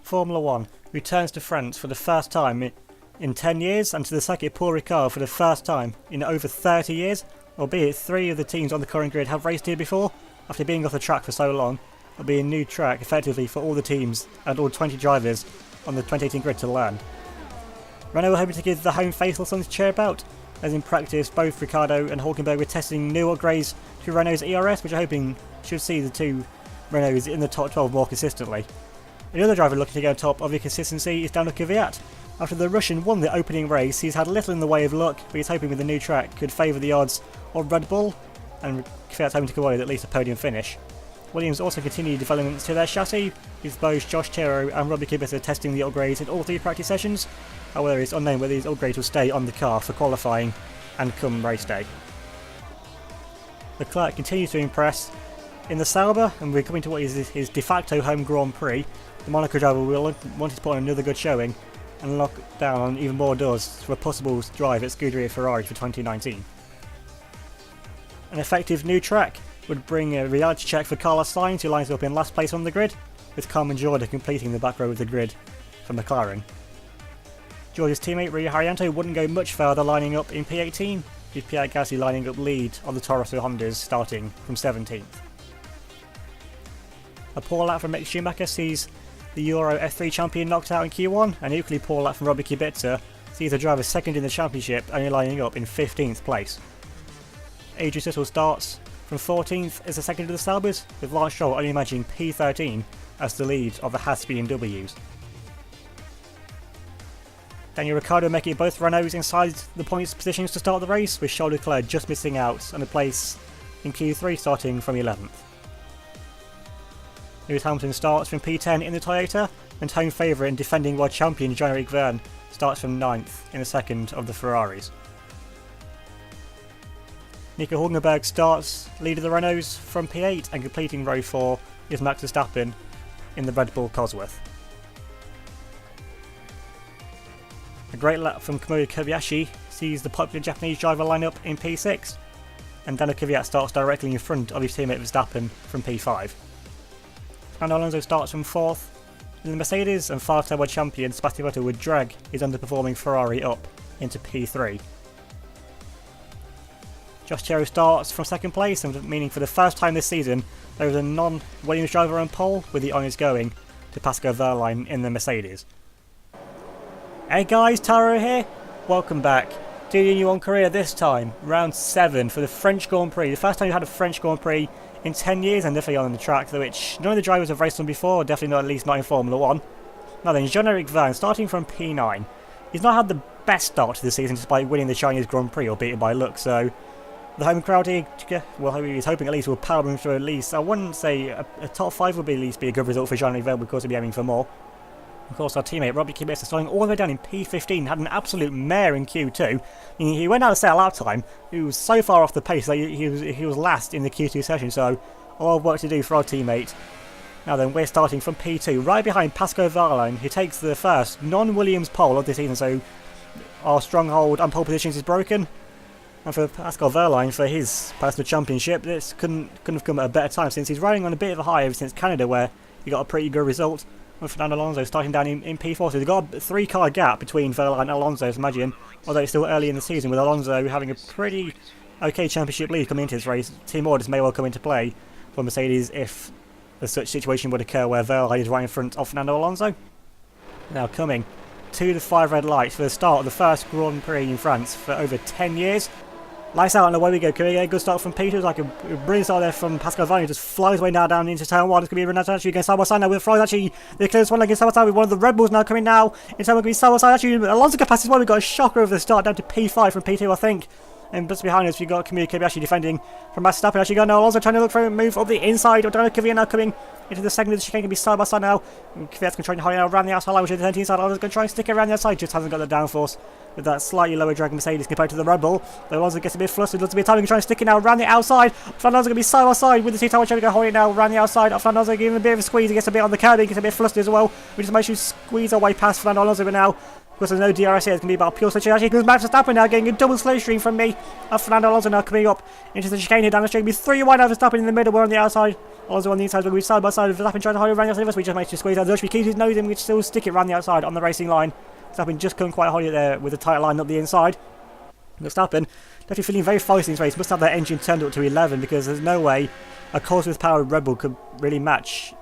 Formula 1 returns to France for the first time in 10 years and to the circuit Paul Ricard for the first time in over 30 years, albeit 3 of the teams on the current grid have raced here before. After being off the track for so long, it'll be a new track effectively for all the teams and all 20 drivers on the 2018 grid to learn. Renault were hoping to give the home faithful something to cheer about, as in practice both Ricciardo and Hülkenberg were testing new upgrades to Renault's ERS, which are hoping should see the two Renaults in the top 12 more consistently. Another driver looking to go on top of the consistency is Daniel Kvyat. After the Russian won the opening race, he's had little in the way of luck, but he's hoping with the new track could favour the odds of Red Bull, and Kvyat's hoping to come away with at least a podium finish. Williams also continued developments to their chassis, with both Josh Chero and Robbie Kubica testing the upgrades in all 3 practice sessions. However, it's unknown whether these upgrades will stay on the car for qualifying and come race day. Leclerc continues to impress in the Sauber, and we're coming to what is his de facto home Grand Prix. The Monaco driver will want to put on another good showing and lock down on even more doors for a possible drive at Scuderia Ferrari for 2019. An effective new track would bring a reality check for Carlos Sainz, who lines up in last place on the grid, with Carmen Jorda completing the back row of the grid for McLaren. George's teammate Rio Haryanto wouldn't go much further, lining up in P18, with Pierre Gasly lining up lead on the Toro Rosso Hondas starting from 17th. A poor lap from Mick Schumacher sees the Euro F3 champion knocked out in Q1, and equally poor lap from Robbie Kubica sees the driver second in the championship, only lining up in 15th place. Adrian Sutil starts from 14th as the second of the Saubers, with Lance Stroll only managing P13 as the lead of the Haas BMWs. Daniel Ricciardo making both Renaults inside the points positions to start the race, with Charles Leclerc just missing out on a place in Q3 starting from 11th. Lewis Hamilton starts from P10 in the Toyota, and home favourite and defending world champion Jean-Éric Vergne starts from 9th in the second of the Ferraris. Nico Hülkenberg starts lead of the Renaults from P8, and completing row 4 is Max Verstappen in the Red Bull Cosworth. A great lap from Kamui Kobayashi sees the popular Japanese driver line up in P6, and Daniel Kvyat starts directly in front of his teammate Verstappen from P5. Fernando Alonso starts from 4th in the Mercedes, and 5-time world champion Sebastian Vettel would drag his underperforming Ferrari up into P3. Josh Chero starts from 2nd place, and meaning for the first time this season there is a non-Williams driver on pole, with the honours going to Pascal Wehrlein in the Mercedes. Hey guys, Taro here. Welcome back to UniONE Korea, this time round 7 for the French Grand Prix. The first time you had a French Grand Prix in 10 years, and definitely on the track which none of the drivers have raced on before, definitely not, at least not in Formula 1. Now then, Jean-Éric Vergne starting from P9. He's not had the best start to the season despite winning the Chinese Grand Prix, or beaten by luck, so the home crowd here, well, he's hoping at least will power him through at least. I wouldn't say a top 5 would be at least be a good result for Jean-Éric Vergne, because he'll be aiming for more. Of course, our teammate Robbie Kubica starting all the way down in P15, had an absolute mare in Q2. He went out to set a lap time. He was so far off the pace that he was last in the Q2 session, so a lot of work to do for our teammate. Now then, we're starting from P2, right behind Pascal Wehrlein, who takes the first non-Williams pole of the season, so our stronghold and pole positions is broken. And for Pascal Wehrlein, for his personal championship, this couldn't have come at a better time, since he's riding on a bit of a high ever since Canada, where he got a pretty good result. With Fernando Alonso starting down in P4, so they've got a 3-car gap between Wehrlein and Alonso, as imagine, although it's still early in the season, with Alonso having a pretty okay championship lead coming into this race. Team orders may well come into play for Mercedes if a such situation would occur where Wehrlein is right in front of Fernando Alonso. Now coming to the 5 red lights for the start of the first Grand Prix in France for over 10 years. Lights out and away we go. Can we get a good start from Peter? Like a brilliant start there from Pascal Wehrlein, just flies away now down into turn 1. It's going to be Renato actually against side by side now with Freud. Actually, the clearest one against side by side with one of the Red Bulls now coming now. In turn 1 going to be side by side. Actually, Alonso can pass as well. We've got a shocker over the start down to P5 from P2, I think. And just behind us, we've got Kamui Kobayashi defending from Verstappen. Actually, got now Alonso trying to look for a move up the inside. Daniel Kvyat now coming into the second of the chicane, can be side by side now. Kvyat's going to try and hurry out around the outside line, which is the 13th side. Alonso's going to try and stick it around the outside, just hasn't got the downforce with that slightly lower drag Mercedes compared to the Red Bull. Though Alonso gets a bit flustered, looks a bit time, he can try and stick it now around the outside. Fernando's going to be side by side with the two-tower trying to go hold it now around the outside. Fernando giving a bit of a squeeze, he gets a bit on the curb, he gets a bit flustered as well. We just managed to squeeze our way past Fernando Alonso, but now Because there's no DRS here, it's going to be about pure switching. Actually, comes Max Verstappen now, getting a double slow stream from me. Fernando Alonso now coming up into the chicane here down the straight. Be 3 wide out Verstappen in the middle, we're on the outside. Alonso on the inside, we're going to be side by side. Verstappen trying to hold it around the outside of us. We just managed to squeeze out the Dutch. We keep his nose in, we still stick it around the outside on the racing line. Verstappen just couldn't quite hold it there with a tight line up the inside. Verstappen definitely feeling very feisty in this race. Must have that engine turned up to 11 because there's no way a Cosworth powered Red Bull could really match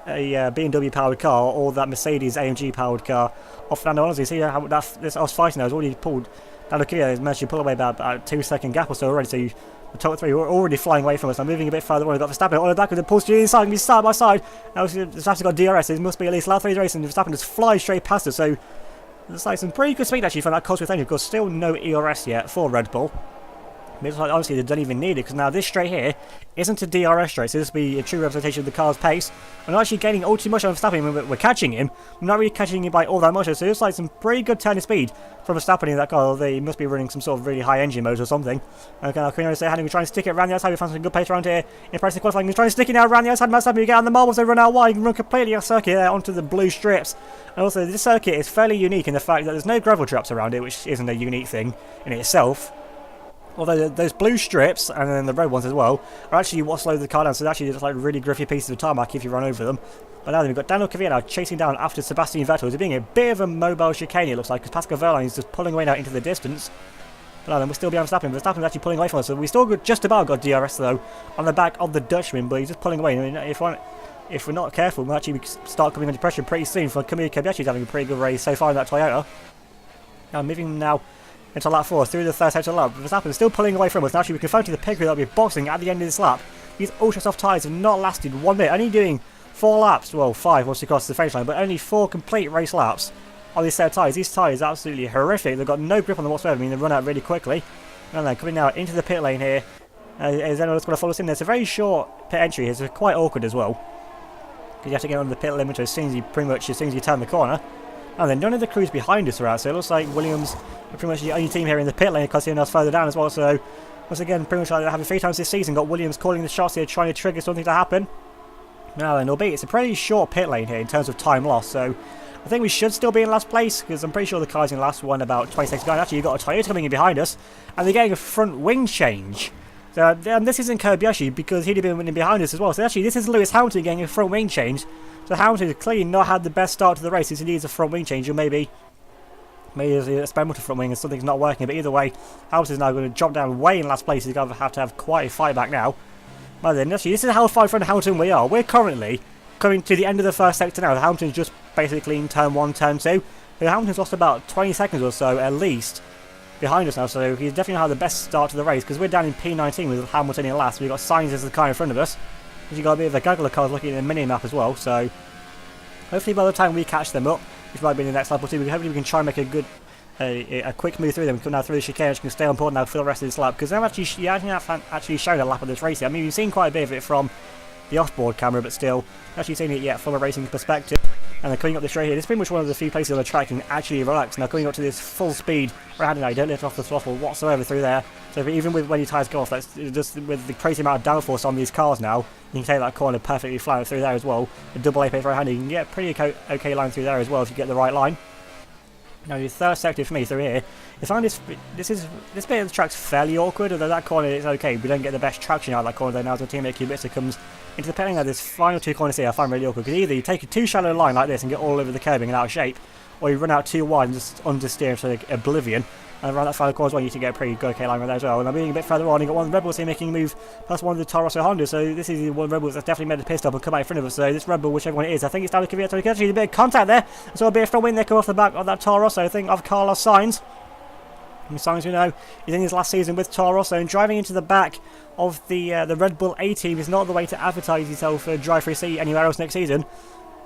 a BMW powered car or that Mercedes AMG powered car of Fernando Alonso. You see how this I was fighting now has already pulled down the Kia, has managed to pull away about a 2-second gap or so already. So the top 3 were already flying away from us. I'm moving a bit further on. We've got Verstappen on the back of the pulse to the inside, and be side by side. Now Verstappen's got DRS, so it must be at least last 3 races, and Verstappen just flies straight past us. So it's like some pretty good speed actually from that Cosworth engine. Of course, still no ERS yet for Red Bull. It's like, honestly, they don't even need it because now this straight here isn't a DRS straight, so this will be a true representation of the car's pace. We're not actually gaining all too much on Verstappen. We're catching him. We're not really catching him by all that much, so it's like some pretty good turning speed from Verstappen in that car. They must be running some sort of really high engine mode or something. Okay, now Queen say, we're trying to stick it around the outside. We found some good pace around here in practice qualifying. We're trying to stick it now around the outside. Verstappen, we get on the marbles, they run out wide. You can run completely off circuit there onto the blue strips. And also, this circuit is fairly unique in the fact that there's no gravel traps around it, which isn't a unique thing in itself. Although those blue strips, and then the red ones as well, are actually what slows the car down, so they're actually just like really griffy pieces of tarmac if you run over them. But now then we've got Daniel Kvyat now chasing down after Sebastian Vettel. It's being a bit of a mobile chicane, it looks like, because Pascal Wehrlein is just pulling away now into the distance. But now then we're still behind Verstappen. Verstappen's actually pulling away from us, so we still just about got DRS though on the back of the Dutchman, but he's just pulling away. I mean, if we're not careful, we'll actually start coming under pressure pretty soon. For Kamui Kobayashi's having a pretty good race so far in that Toyota. Now moving now into lap 4 through the third sector lap. Verstappen is still pulling away from us. Now actually we can phone to the pit crew that'll be boxing at the end of this lap. These ultra soft tyres have not lasted 1 minute, only doing 4 laps, well 5 once you cross the finish line, but only 4 complete race laps on these set of tyres. These tyres are absolutely horrific. They've got no grip on them whatsoever. I mean, they run out really quickly. And then coming now into the pit lane here. Is anyone that's going to follow us in there? It's a very short pit entry here. It's quite awkward as well, because you have to get on the pit limiter as soon as you turn the corner. And then none of the crews behind us are out, so it looks like Williams are pretty much the only team here in the pit lane, because everyone else further down as well. So once again, pretty much like they have 3 times this season, got Williams calling the shots here, trying to trigger something to happen. Now then, albeit it's a pretty short pit lane here in terms of time lost, so I think we should still be in last place, because I'm pretty sure the car's in last one about 20 seconds ago. And actually, you've got a Toyota coming in behind us, and they're getting a front wing change. So, and this isn't Kobayashi, because he'd have been winning behind us as well. So actually, this is Lewis Hamilton getting a front wing change. So Hamilton has clearly not had the best start to the race. He needs a front wing change, or maybe there's a experimental front wing and something's not working. But either way, Hamilton's now going to drop down way in last place. He's going to have quite a fight back now. But then, actually, this is how far from Hamilton we are. We're currently coming to the end of the first sector now. Hamilton's just basically in turn 1, turn 2. So Hamilton's lost about 20 seconds or so at least behind us now. So he's definitely had the best start to the race, because we're down in P19 with Hamilton in last. We've got Sainz as the car in front of us. You've got a bit of a gaggle of cars looking at the mini-map as well, so hopefully by the time we catch them up, which might be in the next lap or two, hopefully we can try and make a quick move through them, come down through the chicane, which can stay on board now for the rest of this lap, because they've actually shown a lap of this race yet. I mean, we've seen quite a bit of it from the off-board camera, but still, actually seen it yet from a racing perspective. And then coming up this straight here, this is pretty much one of the few places on the track you can actually relax. Now coming up to this full speed right now, you don't lift off the throttle whatsoever through there. So even when your tyres go off, that's just with the crazy amount of downforce on these cars now, you can take that corner perfectly flat through there as well. A double A pace right hand, you can get a pretty okay line through there as well if you get the right line. Now the third sector for me through here, I find this bit of the track's fairly awkward, although that corner is okay. We don't get the best traction out of that corner though. Now as the teammate Kubica comes into the pitting of this final 2 corners here, I find really awkward, because either you take a too shallow line like this and get all over the curbing and out of shape, or you run out too wide and just understeer to like oblivion. And around that final corner as well, you need to get a pretty good okay line right there as well. And I'm being a bit further on, you've got one of the Red Bulls here making a move past one of the Toro Rosso Hondas. So this is one of the Red Bulls that's definitely made a pit stop and come out in front of us. So this Red Bull, whichever one it is, I think it's down to Kvyat. Actually, a bit of contact there. So a bit of front wing there come off the back of that Toro Rosso, I think, of Carlos Sainz. And Sainz, we know, is in his last season with Toro Rosso, and driving into the back of the Red Bull A team is not the way to advertise yourself for drive free seat anywhere else next season.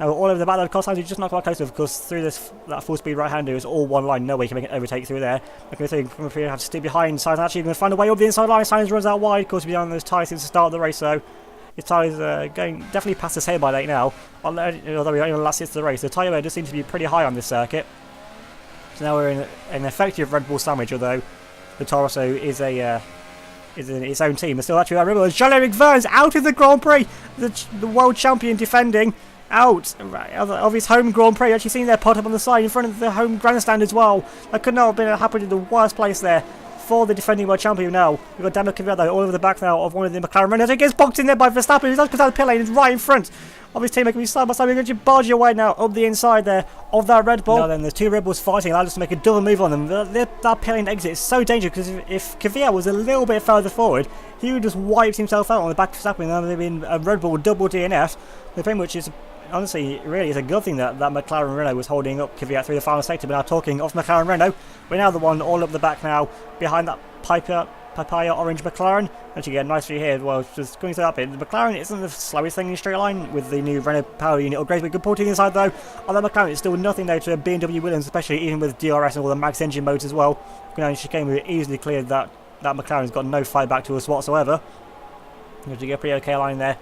All over the back, of course, Sainz is just not quite close enough, because through that full speed right hander is all one line, no way you can make an overtake through there. Looking at the thing from up here, have to stay behind Sainz, actually going to find a way up the inside line. Sainz runs out wide, of course, behind those tyres since the start of the race, so his tyres going definitely past his head by late now. Although we're only on the last hits of the race, the tyre wear does seem to be pretty high on this circuit. So now we're in an effective Red Bull sandwich, although the Toro Rosso is in its own team. But still, actually, I remember Jean-Éric Vergne's out of the Grand Prix, the world champion defending. out of his home Grand Prix. Actually seen there pot up on the side in front of the home grandstand as well. That could not have been happened in the worst place there for the defending world champion now. We've got Daniel Kvyat all over the back now of one of the McLaren runners. He gets boxed in there by Verstappen. He does come out of the pit lane. He's right in front of his teammate. Can be side by side. We're going to barge away now up the inside there of that Red Bull. Now then, there's two Red Bulls fighting. I'll just make a double move on them. That pit lane exit is so dangerous because if Kvyat was a little bit further forward, he would just wipe himself out on the back of Verstappen. And there would have been a Red Bull double DNF. Pretty much is. Honestly, really, it's a good thing that McLaren Renault was holding up Kvyat through the final sector. But now talking of McLaren Renault, we're now the one all up the back now, behind that papaya orange McLaren. And you get nicely here, well, just going through that bit. The McLaren isn't the slowest thing in straight line with the new Renault power unit upgrades, but good pull to the inside though. On that McLaren, it's still nothing though to a BMW Williams, especially even with DRS and all the max engine modes as well. Now in chicane, we easily cleared that McLaren's got no fight back to us whatsoever. You get a pretty okay line there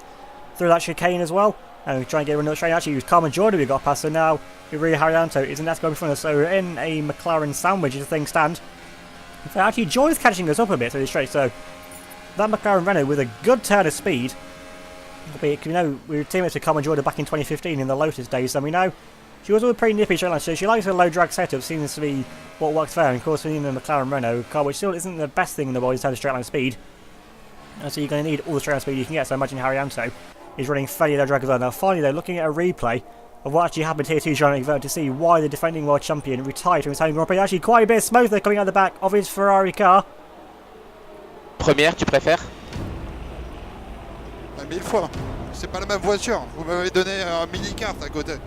through that chicane as well. And we try and get another straight. Actually, it was Carmen Jordan we got past, so now Rio Haryanto is in that going in front of us. So we're in a McLaren sandwich as the thing stand. In fact, actually, Jordan's catching us up a bit through the straight. So that McLaren Renault with a good turn of speed. We were teammates with Carmen Jordan back in 2015 in the Lotus days, and we know she was always pretty nippy straight line. So she likes a low drag setup, seems to be what works for her. And of course, in the McLaren Renault car, which still isn't the best thing in the world in terms of straight line speed. And so you're going to need all the straight line speed you can get. So imagine Haryanto is running fairly low drag as well. Now finally though, looking at a replay of what actually happened here to Jean-Luc to see why the defending world champion retired from his home Grand Prix. Actually quite a bit of smoke there coming out the back of his Ferrari car. Première, tu préfères? Mille fois, c'est pas la même voiture. Vous m'avez donné un mini-kart à côté.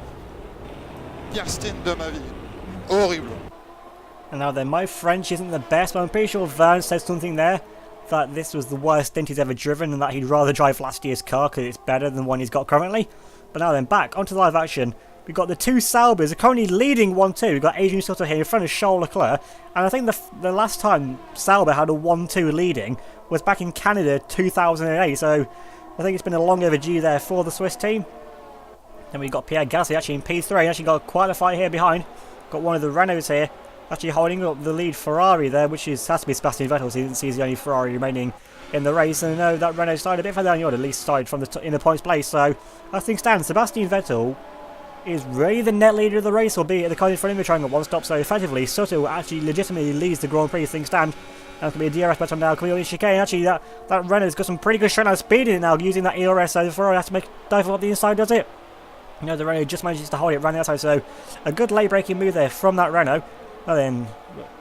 Pire stint de ma vie. Horrible. And now then, my French isn't the best, but I'm pretty sure Verne said something there that this was the worst stint he's ever driven and that he'd rather drive last year's car because it's better than the one he's got currently. But now then, back onto the live action. We've got the two Saubers are currently leading 1-2. We've got Adrian Sutter here in front of Charles Leclerc. And I think the last time Sauber had a 1-2 leading was back in Canada 2008. So I think it's been a long overdue there for the Swiss team. Then we've got Pierre Gasly actually in P3. Actually got quite a fight here behind. Got one of the Renaults here actually holding up the lead Ferrari there, which has to be Sebastian Vettel, so he didn't see he's the only Ferrari remaining in the race. And no, that Renault started a bit further down the order, at least started from in the points place. So I think Sebastian Vettel is really the net leader of the race, albeit the car in front of him trying at one stop. So effectively, Sutter actually legitimately leads the Grand Prix things stand. And it's going to be a DRS battle now. Coming on in chicane. Actually, that Renault's got some pretty good straight line speed in it now, using that ERS. So the Ferrari has to dive up the inside, does it? You know, the Renault just manages to hold it around the outside. So a good late braking move there from that Renault. And then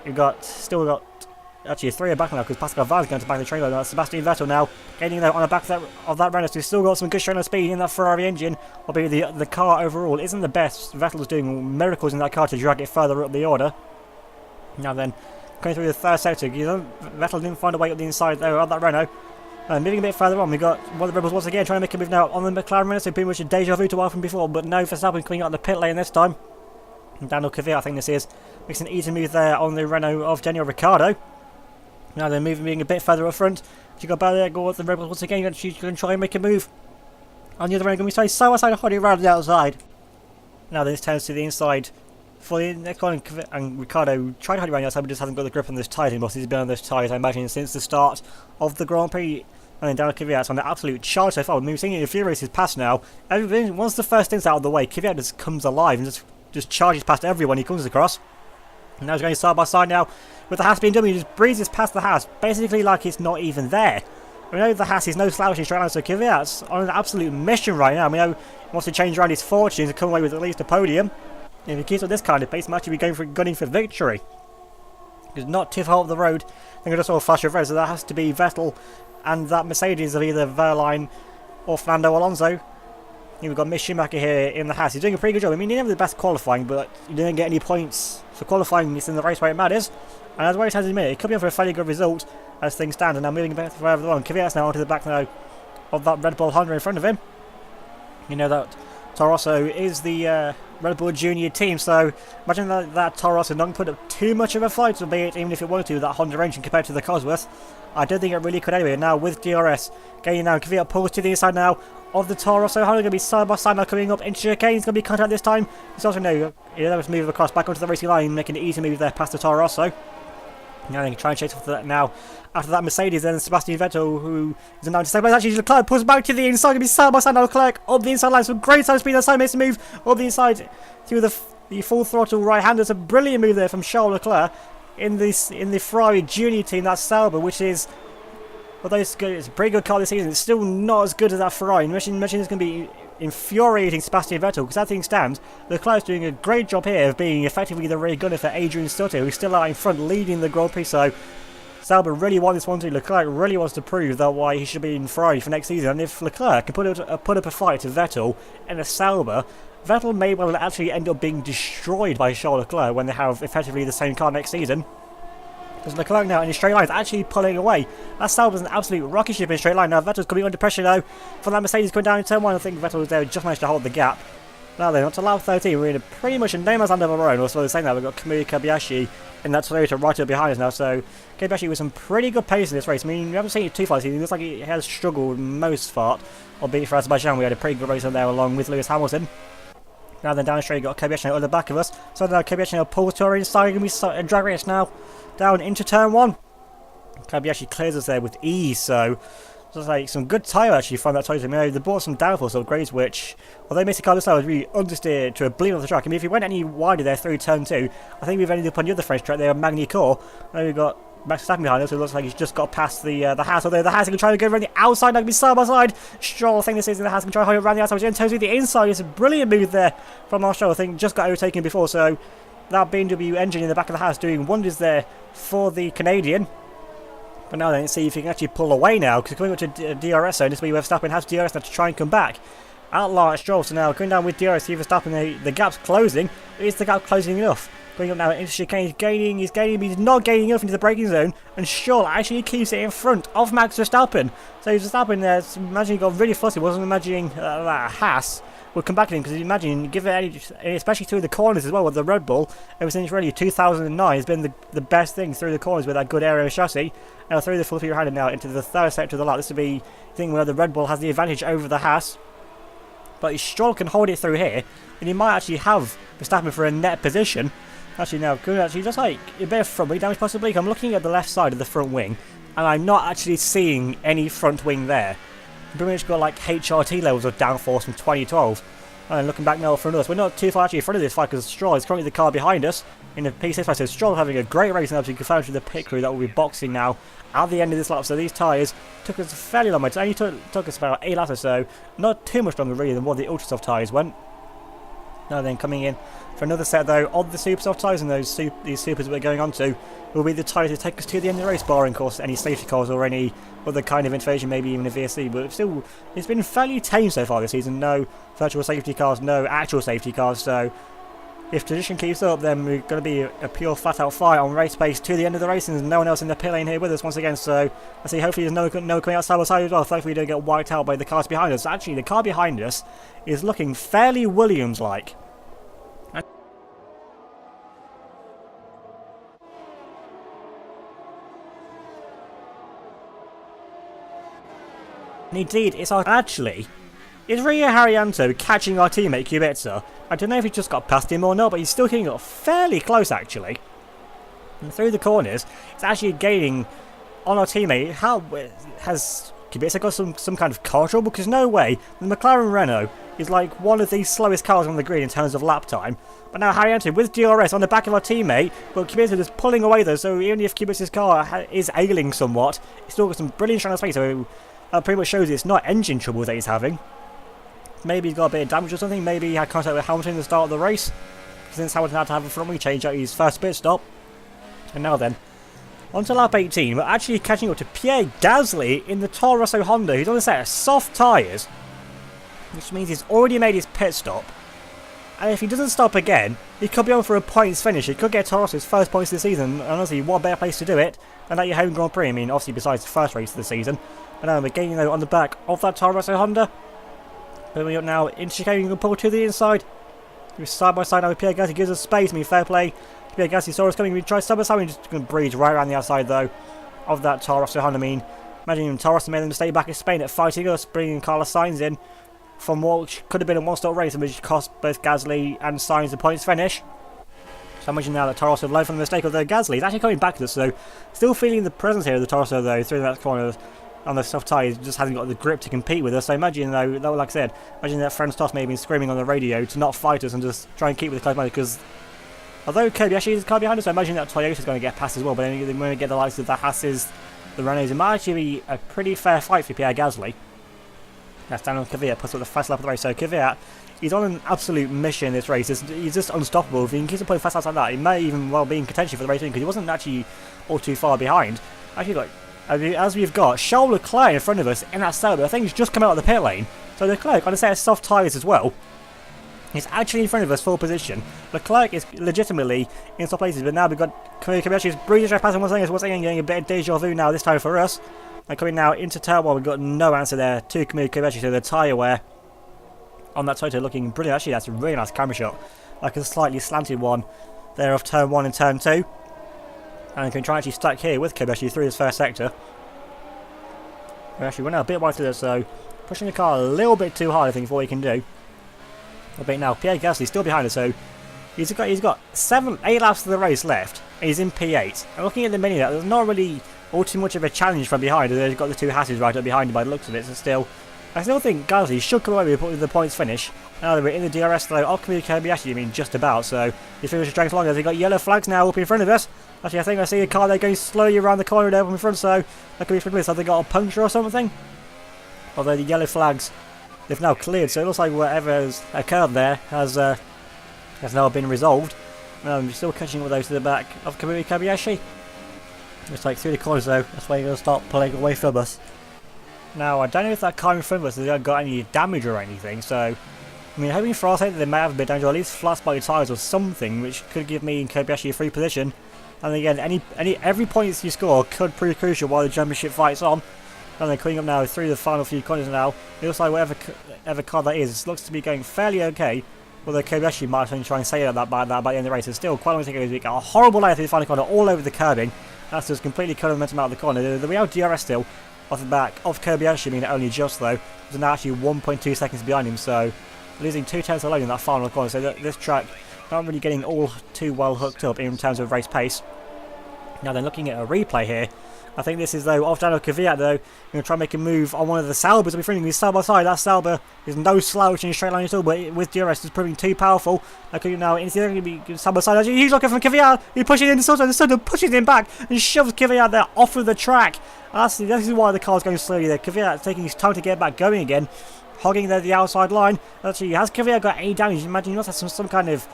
we've still got actually a 3 back now because Pascal Van's going to back the trailer. Now Sebastian Vettel now getting there on the back of that Renault. So he's still got some good straight line speed in that Ferrari engine. Albeit the car overall isn't the best. Vettel's doing miracles in that car to drag it further up the order. Now then, going through the third sector, Vettel didn't find a way up the inside there of that Renault. Moving a bit further on, we've got one of the Rebels once again trying to make a move now on the McLaren Renault. So pretty much a deja vu to what happened before, but no Verstappen coming out of the pit lane this time. And Daniel Kvyat, I think this is, makes an easy move there on the Renault of Daniel Ricciardo. Now they're moving a bit further up front. You got Bauer go with the Rebels once again. She's going to try and make a move. On the other end, going to be so outside, holding around the outside. Now this turns to the inside for the next one, and Ricciardo tried to hold around the outside, but just hasn't got the grip on this tyre anymore. He's been on this tyre, I imagine, since the start of the Grand Prix. And then Daniel Kvyat's on the absolute charge so far. We've seen it in a few races past now. Once the first stint's out of the way, Kvyat just comes alive and just charges past everyone he comes across. And now he's going side by side now with the Haas BMW. Just breezes past the Haas, basically like it's not even there. We know the Haas is no slouch in straight line, so Kvyat's on an absolute mission right now. We know he wants to change around his fortune to come away with at least a podium. And if he keeps up this kind of pace, he might actually be gunning for victory. He's not too far up the road. I think I just saw a flash of red, so that has to be Vettel and that Mercedes of either Wehrlein or Fernando Alonso. We've got Mick Schumacher here in the Haas. He's doing a pretty good job. I mean, he didn't have the best qualifying, but he didn't get any points for qualifying. It's in the race where it matters. And as well as it has in a minute, it could be on for a fairly good result as things stand. And now moving a bit further on, Kvyat's now onto the back now of that Red Bull Honda in front of him. You know that Toro Rosso is the Red Bull Junior team, so imagine that Toro Rosso not put up too much of a fight, albeit even if it wanted to, that Honda engine compared to the Cosworth. I don't think it really could anyway. Now with DRS, getting now, Kvyat pulls to the inside now of the Toro Rosso Honda, going to be side by side now coming up into chicane. He's going to be contact this time. He's also no, he'll move across back onto the racing line, making an easy move there past the Toro Rosso. Now they can try and chase after that now. After that, Mercedes, then Sebastian Vettel, who is in 92 seconds. Actually, Leclerc pulls back to the inside. Going to be side by side now. Leclerc up the inside line. Some great side speed. That side makes a move up the inside through the full throttle right-hander. It's a brilliant move there from Charles Leclerc in the Ferrari Junior team. That's Sauber, which is, although it's a pretty good car this season, it's still not as good as that Ferrari. Imagine it's going to be infuriating Sebastian Vettel, because as things stand, Leclerc's doing a great job here of being effectively the rear gunner for Adrian Sutter, who's still out in front leading the Grand Prix. So Sauber really wants this one too. Leclerc really wants to prove that why he should be in Ferrari for next season, and if Leclerc can put up a fight to Vettel in a Sauber, Vettel may well actually end up being destroyed by Charles Leclerc when they have effectively the same car next season. Because Leclerc now in a straight line is actually pulling away. That Sauber's an absolute rocket ship in a straight line. Now Vettel's coming under pressure though from that Mercedes going down in turn 1. I think Vettel was there, just managed to hold the gap. Now then, on to lap 13, we're in pretty much a no man's land of our own. Also saying that, we've got Kamui Kobayashi in that Toyota right up behind us now. So Kobayashi with some pretty good pace in this race. I mean, we haven't seen it too far this season. It looks like he has struggled most part. Albeit for Azerbaijan, we had a pretty good race on there along with Lewis Hamilton. Now then, down the straight, got Kobayashi on the back of us. So now Kobayashi pulls to our inside, going to be a drag race now down into turn 1. Kobayashi clears us there with ease, so just like some good tyre actually from that Toyota. I mean, they brought some downforce upgrades, which, although makes the car this slow, was really understeered to a bleed on the track. I mean, if you went any wider there through turn 2, I think we've ended up on the other French track there, Magny-Cours. Now we've got Max Verstappen behind us, who looks like he's just got past the Haas, although the Haas can try to go around the outside, now can be side by side. Stroll, I think this is, the Haas can try to hold it around the outside, which then turns to the inside. It's a brilliant move there from our Stroll. I think just got overtaken before, so that BMW engine in the back of the Haas doing wonders there for the Canadian. But now then, let's see if he can actually pull away now, because coming up to DRS zone, this will be where Verstappen has DRS now to try and come back. Outlaw Stroll, so now going down with DRS, see Verstappen, the gap's closing. Is the gap closing enough? Going up now into chicane, he's gaining, but he's not gaining enough into the braking zone, and Stroll actually keeps it in front of Max Verstappen. So Verstappen there, imagine he got really fussy, wasn't imagining that Haas would come back at him, because imagine, give it especially through the corners as well with the Red Bull, ever since really 2009 has been the best thing through the corners with that good aero chassis. Now through the full speed behind now into the third sector of the lap, this will be the thing where the Red Bull has the advantage over the Haas. But if Stroll can hold it through here, then he might actually have Verstappen for a net position. Actually now, good actually, just like a bit of front wing damage possibly. I'm looking at the left side of the front wing, and I'm not actually seeing any front wing there. Pretty much got like HRT levels of downforce from 2012. And looking back now in front of us, we're not too far actually in front of this fight, because Stroll is currently the car behind us in the P6 fight. So Stroll having a great race now to confirm to the pit crew that will be boxing now at the end of this lap. So these tyres took us a fairly long way. It only took us about 8 laps or so. Not too much longer really than what the ultra soft tyres went. Now then, coming in for another set though of the super soft tyres, and these supers that we're going on to will be the tyres to take us to the end of the race, barring of course any safety cars or any other kind of intervention, maybe even a VSC. But still, it's been fairly tame so far this season. No virtual safety cars, no actual safety cars. So if tradition keeps up, then we're going to be a pure flat out fight on race pace to the end of the race, and there's no one else in the pit lane here with us once again. So I see hopefully there's no coming out side by side as well. Thankfully we don't get wiped out by the cars behind us. Actually, the car behind us is looking fairly Williams-like. And indeed, it's Rio Haryanto catching our teammate Kubica. I don't know if he just got past him or not, but he's still getting up fairly close actually. And through the corners, it's actually gaining on our teammate. How has Kubica got some kind of car trouble? Because no way, the McLaren Renault is like one of the slowest cars on the grid in terms of lap time. But now Haryanto with DRS on the back of our teammate, but Kubica is pulling away though, so even if Kubica's car is ailing somewhat, it's still got some brilliant strong space. So that pretty much shows it's not engine trouble that he's having. Maybe he's got a bit of damage or something. Maybe he had contact with Hamilton at the start of the race, since Hamilton had to have a front wing change at his first pit stop. And now then, on to lap 18, we're actually catching up to Pierre Gasly in the Toro Rosso Honda, who's on a set of soft tyres, which means he's already made his pit stop. And if he doesn't stop again, he could be on for a points finish. He could get Toro Rosso's first points of the season, and honestly, what better place to do it than at your home Grand Prix? I mean, obviously besides the first race of the season. But now we're getting on the back of that Toro Rosso Honda. Moving up now into chicane, you can pull to the inside. We're side by side now with Pierre Gasly, gives us space. I mean, fair play. Pierre Gasly saw us coming. We try side by side. We're just going to breeze right around the outside though of that Toro Rosso Honda. I mean, imagine Toro Rosso made a mistake back in Spain at fighting us, bringing Carlos Sainz in from what could have been a one-stop race, and which cost both Gasly and Sainz the points finish. So I imagine now that Toro Rosso learned from the mistake of the Gasly. He's actually coming back to us, so still feeling the presence here of the Toro Rosso though through that corner on the soft tyres. Just hasn't got the grip to compete with us. So imagine though, like I said, imagine that Fernando may have been screaming on the radio to not fight us and just try and keep with the close mind, because although Kobayashi is the car behind us, I imagine that Toyota's going to get past as well. But then when we get the likes of the Hasses, the Renaults, it might actually be a pretty fair fight for Pierre Gasly. That's down on Kvyat, puts up the first lap of the race. So Kvyat, he's on an absolute mission in this race. He's just unstoppable. If he can keep putting fast laps like that, he may even well be in contention for the race, because he wasn't actually all too far behind. Actually, like, as we've got Charles Leclerc in front of us in that Sauber, I think he's just come out of the pit lane. So Leclerc, on a set of soft tyres as well, he's actually in front of us, full position. Leclerc is legitimately in some places, but now we've got Kobayashi's breezing straight past him once again, getting a bit of deja vu now, this time for us. And coming now into turn 1, we've got no answer there to Kobayashi, so the tyre wear on that Toyota looking brilliant. Actually, that's a really nice camera shot, like a slightly slanted one there of turn 1 and turn 2. And we can try and actually stack here with Kobayashi through this first sector. We actually went out a bit wide to this, so pushing the car a little bit too hard, I think, for what he can do. But now Pierre Gasly still behind us, so he's got 8 laps of the race left, and he's in P8. And looking at the mini, there's not really all too much of a challenge from behind. They've got the two Hasses right up behind him by the looks of it. So still, I still think Gasly should come away with the points finish. Now that we're in the DRS though, of Kobayashi, I mean just about. So he's finished strength longer. They've got yellow flags now up in front of us. Actually, I think I see a car there going slowly around the corner there up in front. So that could be for this. Have they got a puncture or something? Although the yellow flags, they've now cleared, so it looks like whatever has occurred there has now been resolved. Still catching with those to the back of Kobayashi. Just like through the corners though, that's why you're going to start pulling away from us. Now, I don't know if that car in front of us has got any damage or anything, so I mean, hoping for our sake that they may have a bit of damage, or at least flat spotted tyres or something, which could give me and Kobayashi a free position. And again, every point you score could prove crucial while the championship fight's on. And then coming up now through the final few corners now, it looks like whatever car that is, looks to be going fairly okay. Although Kobayashi might try and say that by the end of the race. It's still quite a long way to go. We got a horrible layout through the final corner, all over the curbing. That's just completely cut the momentum out of the corner. We have DRS still off the back of Kobayashi, I mean only just though. He's now actually 1.2 seconds behind him, so losing 2 tenths alone in that final corner. So this track not really getting all too well hooked up in terms of race pace. Now then, looking at a replay here, I think this is though off down of Kvyat though. Going to try and make a move on one of the Saubers. I'll be friendly with side by side. That Sauber is no slouch in a straight line at all, but with DRS it's proving too powerful. I could now going to be side by side. He's looking from Kvyat. He pushes into Soto. The Soto pushes him back and shoves Kvyat there off of the track. This is why the car's going slowly there. Kvyat taking his time to get back going again, hogging there the outside line. Actually, has Kvyat got any damage? Imagine he must have some kind of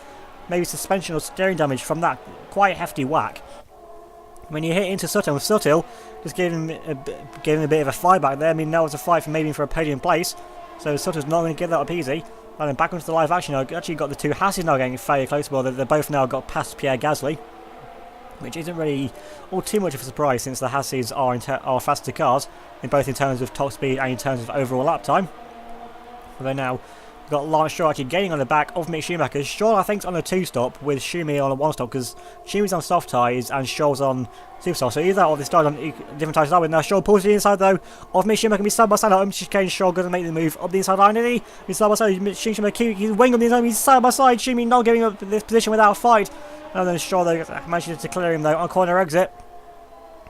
maybe suspension or steering damage from that quite hefty whack. When you hit into Sutton with Suttil, just giving him a bit of a fight back there. I mean, now it's a fight for maybe for a podium place. So Sutton's not going to get that up easy. And then back onto the live action. I've actually got the two Hasses now getting fairly close. Well, they're both now got past Pierre Gasly, which isn't really all too much of a surprise since the Hasses are faster cars, both in terms of top speed and in terms of overall lap time. Although now we've got Lance Stroll actually gaining on the back of Mick Schumacher. Stroll, I think, is on a 2-stop with Schumi on a 1-stop, because Schumi's on soft tyres and Stroll's on super soft. So either or they started on different tyres to start with. Now Stroll pulls to the inside though of Mick Schumacher. He's side by side. Stroll going to make the move up the inside line, isn't he? He's side by side. Schumacher, he's wing up the inside. He's side by side. Schumi not giving up this position without a fight. And then Stroll though manages to clear him though on corner exit.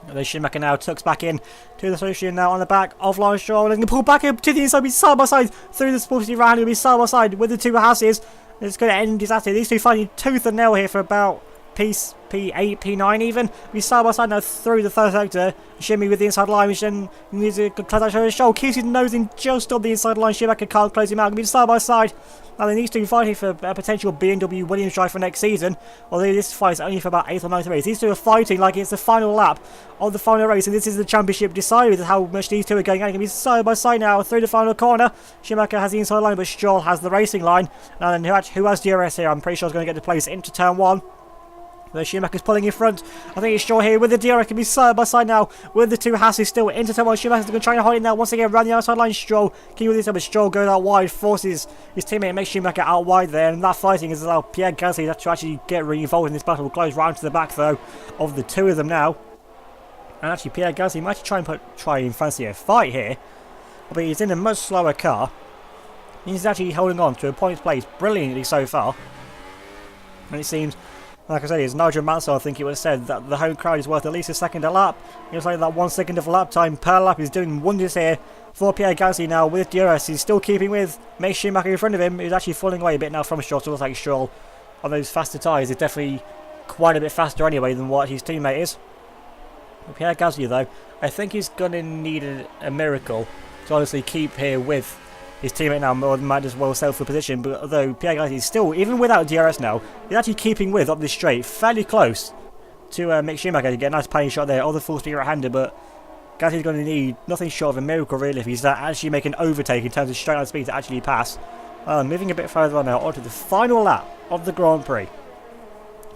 And then Schumacher now tucks back in to the solution now on the back of Lance Stroll. And pull back up to the inside, be side by side through the sporty round. He'll be side by side with the two Hasses. It's going to end disaster. These two fighting tooth and nail here for about P8, P9 even. Be side by side now through the third sector. Shimmy with the inside line, which then needs a good close out of Stroll. Keeps his nose in just on the inside line. Schumacher can't close him out. Going to be side by side. Now these two fighting for a potential BMW Williams drive for next season. Although this fight is only for about 8th or 9th race. These two are fighting like it's the final lap of the final race, and this is the championship decided how much these two are going. Going to be side by side now through the final corner. Schumacher has the inside line, but Stroll has the racing line. Now then, who has DRS here? I'm pretty sure is going to get the place into turn 1. Schumacher's pulling in front. I think it's Stroll here with the DRS. Can be side by side now with the two Hasses still into turn 1. Schumacher's going to try and hold it now once again around the outside line. Stroll can with this, but Stroll goes out wide, forces his teammate and makes Schumacher out wide there. And that fighting has allowed Pierre Gasly to actually get really involved in this battle. Close round to the back though of the two of them now. And actually, Pierre Gasly might try and fancy a fight here, but he's in a much slower car. He's actually holding on to a points place brilliantly so far. And it seems Like I said, it's Nigel Mansell, I think it was said, that the home crowd is worth at least a second a lap. It was like that 1 second of lap time per lap is doing wonders here for Pierre Gasly now with DRS. He's still keeping with Mick Schumacher in front of him. He's actually falling away a bit now from Stroll. It looks like Stroll on those faster tyres is definitely quite a bit faster anyway than what his teammate is. But Pierre Gasly though, I think he's going to need a miracle to honestly keep here with his teammate now, might as well settle for position. But although Pierre Gasly is still, even without DRS now, he's actually keeping with up this straight, fairly close to Mick Schumacher to get a nice panning shot there. All the full speed right-hander, but Gasly's going to need nothing short of a miracle really if he's actually making an overtake in terms of straight line speed to actually pass. Moving a bit further on now, onto the final lap of the Grand Prix.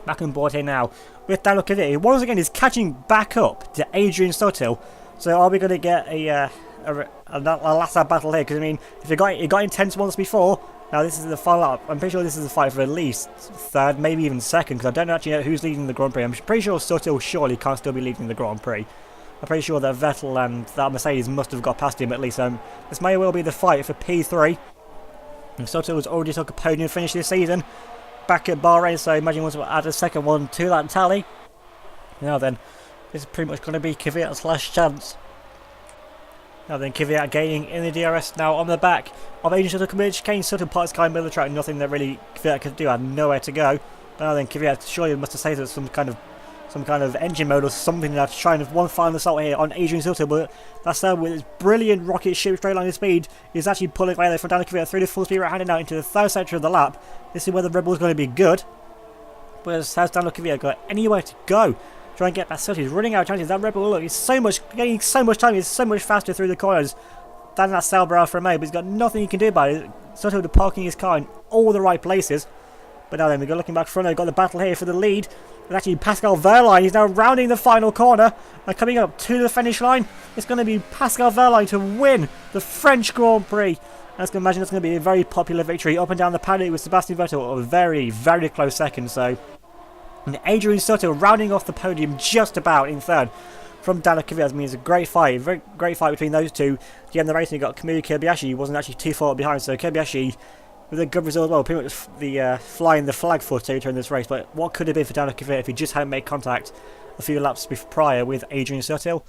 Back on board here now with Daniel Kvyat. Once again, he's catching back up to Adrian Sutil. So are we going to get a last lap battle here? Because I mean, if it got intense once before, now this is the final lap. I'm pretty sure this is the fight for at least third, maybe even second, because I don't actually know who's leading the Grand Prix. I'm pretty sure Sutil surely can't still be leading the Grand Prix. I'm pretty sure that Vettel and that Mercedes must have got past him at least. This may well be the fight for P3. And Sutil has already took a podium finish this season back at Bahrain, so imagine once we'll add a second one to that tally. Now then, this is pretty much going to be Kvyat's last chance. Now then, Kvyat gaining in the DRS now on the back of Adrian Sutil. Kane Sutil parts kind of middle of the track, nothing that really Kvyat could do, had nowhere to go. But now then, Kvyat surely must have saved some kind of engine mode or something that's trying to one final assault here on Adrian Sutil, but that's with his brilliant rocket ship straight line of speed. He's actually pulling away there from Daniel Kvyat through the full speed right handed out into the third sector of the lap. This is where the Red Bull's going to be good. But has Daniel Kvyat got anywhere to go? Try and get past Sutil. He's running out of chances. That Red Bull, look, he's gaining so much time. He's so much faster through the corners than that Sauber Alfa Romeo, but he's got nothing he can do about it. Sutil parking his car in all the right places. But now then, we've got looking back front. We've got the battle here for the lead. And actually, Pascal Wehrlein is now rounding the final corner and coming up to the finish line. It's going to be Pascal Wehrlein to win the French Grand Prix. And I can imagine that's going to be a very popular victory up and down the paddock with Sebastian Vettel a very, very close second. So, and Adrian Sutil rounding off the podium just about in third from Daniel Kvyat. I mean, it's a great fight, very great fight between those two. At the end of the race, you got Kamui Kobayashi, wasn't actually too far behind. So Kobayashi with a good result as well, pretty much the flying the flag footer in this race. But what could have been for Daniel Kvyat if he just hadn't made contact a few laps prior with Adrian Sutil?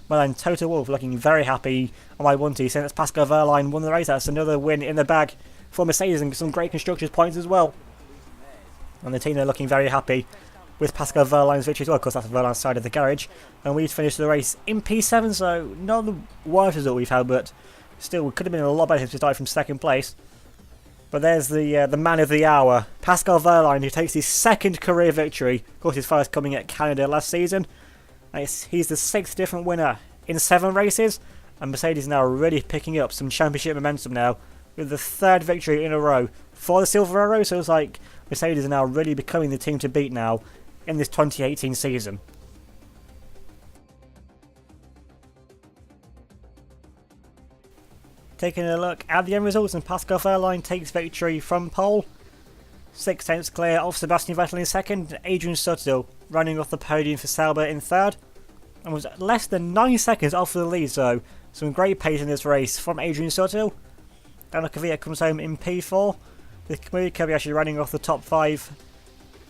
Well then, Toto Wolff looking very happy on my 1-2, saying that Pascal Wehrlein won the race. That's another win in the bag for Mercedes and some great constructors points as well. And the team are looking very happy with Pascal Wehrlein's victory as well. Of course, that's Wehrlein's side of the garage. And we've finished the race in P7, so not the worst result we've had, but still, it could have been a lot better if we started from second place. But there's the man of the hour, Pascal Wehrlein, who takes his second career victory. Of course, his first coming at Canada last season. And he's the 6th different winner in 7 races. And Mercedes now really picking up some championship momentum now with the 3rd victory in a row for the Silver Arrow. So it's like Mercedes are now really becoming the team to beat now in this 2018 season. Taking a look at the end results, and Pascal Wehrlein takes victory from pole. 6 tenths clear of Sebastian Vettel in second. Adrian Sutil running off the podium for Sauber in third. And was less than 9 seconds off the lead, so some great pace in this race from Adrian Sutil. Daniel Kvyat comes home in P4. With Kamui Kobayashi running off the top 5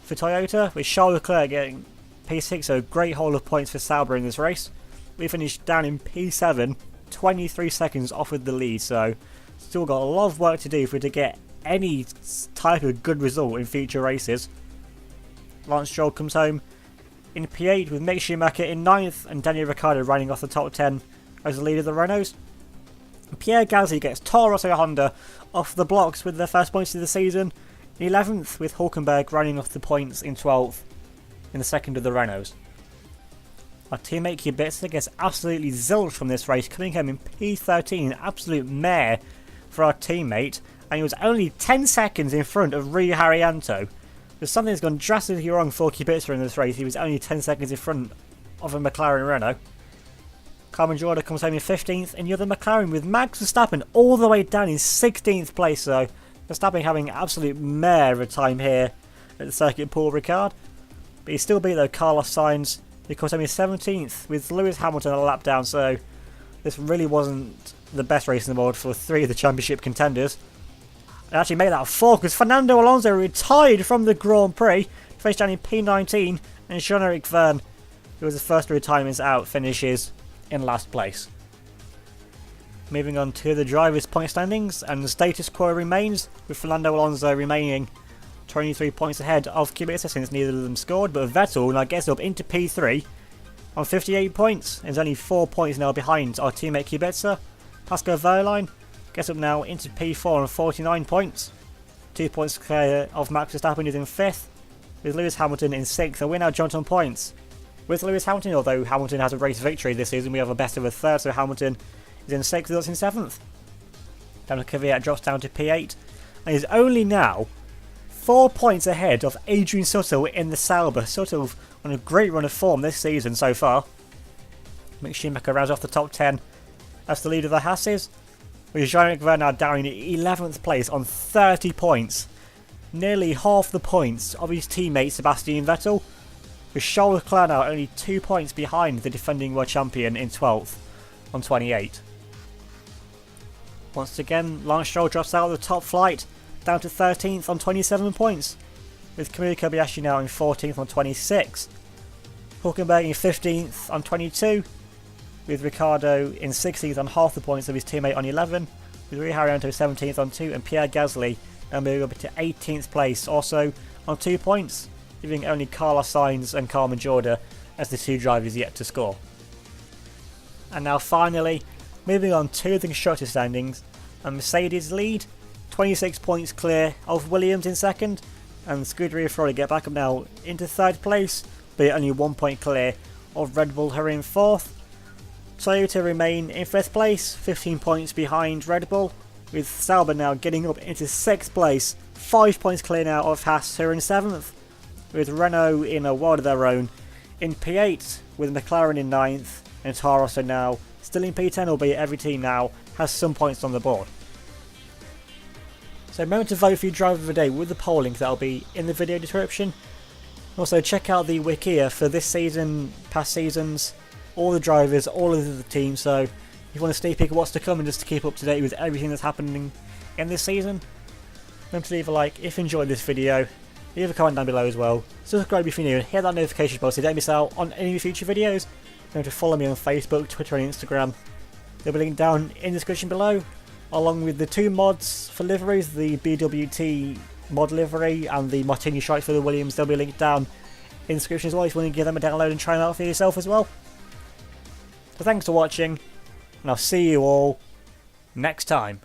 for Toyota, with Charles Leclerc getting P6, so great haul of points for Sauber in this race. We finished down in P7. 23 seconds off with the lead, so still got a lot of work to do if we're to get any type of good result in future races. Lance Stroll comes home in P8 with Mick Schumacher in 9th and Daniel Ricciardo running off the top 10 as the leader of the Renaults. Pierre Gasly gets Toro Rosso Honda off the blocks with their first points of the season in 11th, with Hulkenberg running off the points in 12th in the second of the Renaults. Our teammate Kubica gets absolutely zilched from this race, coming home in P13, absolute mare for our teammate, and he was only 10 seconds in front of Rui Harianto. There's something that's gone drastically wrong for Kubica in this race. He was only 10 seconds in front of a McLaren Renault. Carmen Jorda comes home in 15th, and the other McLaren with Max Verstappen all the way down in 16th place, so Verstappen having absolute mare of a time here at the circuit Paul Ricard. But he still beat though Carlos Sainz, who comes home in 17th with Lewis Hamilton a lap down, so this really wasn't the best race in the world for 3 of the championship contenders. And actually made that 4 because Fernando Alonso retired from the Grand Prix. finished down in P19, and Jean-Eric Verne, who was the first retirements out, finishes in last place. Moving on to the drivers' point standings, and the status quo remains, with Fernando Alonso remaining 23 points ahead of Kubica since neither of them scored, but Vettel now gets up into P3 on 58 points, and is only 4 points now behind our teammate Kubica. Pascal Wehrlein gets up now into P4 on 49 points, 2 points clear of Max Verstappen, who's in 5th, with Lewis Hamilton in 6th, and we're now joint on points with Lewis Hamilton, although Hamilton has a race victory this season. We have a best of a third, so Hamilton is in 6th with us in 7th. Daniel Kvyat drops down to P8 and is only now 4 points ahead of Adrian Sutil in the Sauber. Sutil on a great run of form this season so far. Mick Schumacher rounds off the top 10 as the leader of the Hasses, with Jean-Eric Verne now down in 11th place on 30 points. Nearly half the points of his teammate Sebastian Vettel, with Charles Leclerc now only 2 points behind the defending world champion in 12th on 28. Once again, Lance Stroll drops out of the top flight, down to 13th on 27 points, with Kamui Kobayashi now in 14th on 26. Hulkenberg in 15th on 22, with Ricciardo in 16th on half the points of his teammate on 11, with Rui Harianto 17th on 2, and Pierre Gasly now moving up to 18th place, also on 2 points, leaving only Carlos Sainz and Carmen Jorda as the 2 drivers yet to score. And now finally, moving on to the constructor standings, and Mercedes lead 26 points clear of Williams in 2nd, and Scuderia Ferrari get back up now into 3rd place, but only 1 point clear of Red Bull, who are in 4th. Toyota remain in 5th place, 15 points behind Red Bull, with Sauber now getting up into 6th place, 5 points clear now of Haas, who are in 7th, with Renault in a world of their own in P8, with McLaren in 9th, and Toro Rosso now still in P10, albeit every team now has some points on the board. So remember to vote for your driver of the day with the poll link that will be in the video description. Also check out the Wikia for this season, past seasons, all the drivers, all of the teams, so if you want a sneak peek of what's to come and just to keep up to date with everything that's happening in this season, remember to leave a like if you enjoyed this video, leave a comment down below as well, subscribe if you're new and hit that notification bell so you don't miss out on any future videos. Remember to follow me on Facebook, Twitter and Instagram. They'll be linked down in the description below, along with the 2 mods for liveries, the BWT mod livery and the Martini stripes for the Williams. They'll be linked down in the description as well if you want to give them a download and try them out for yourself as well. So thanks for watching, and I'll see you all next time.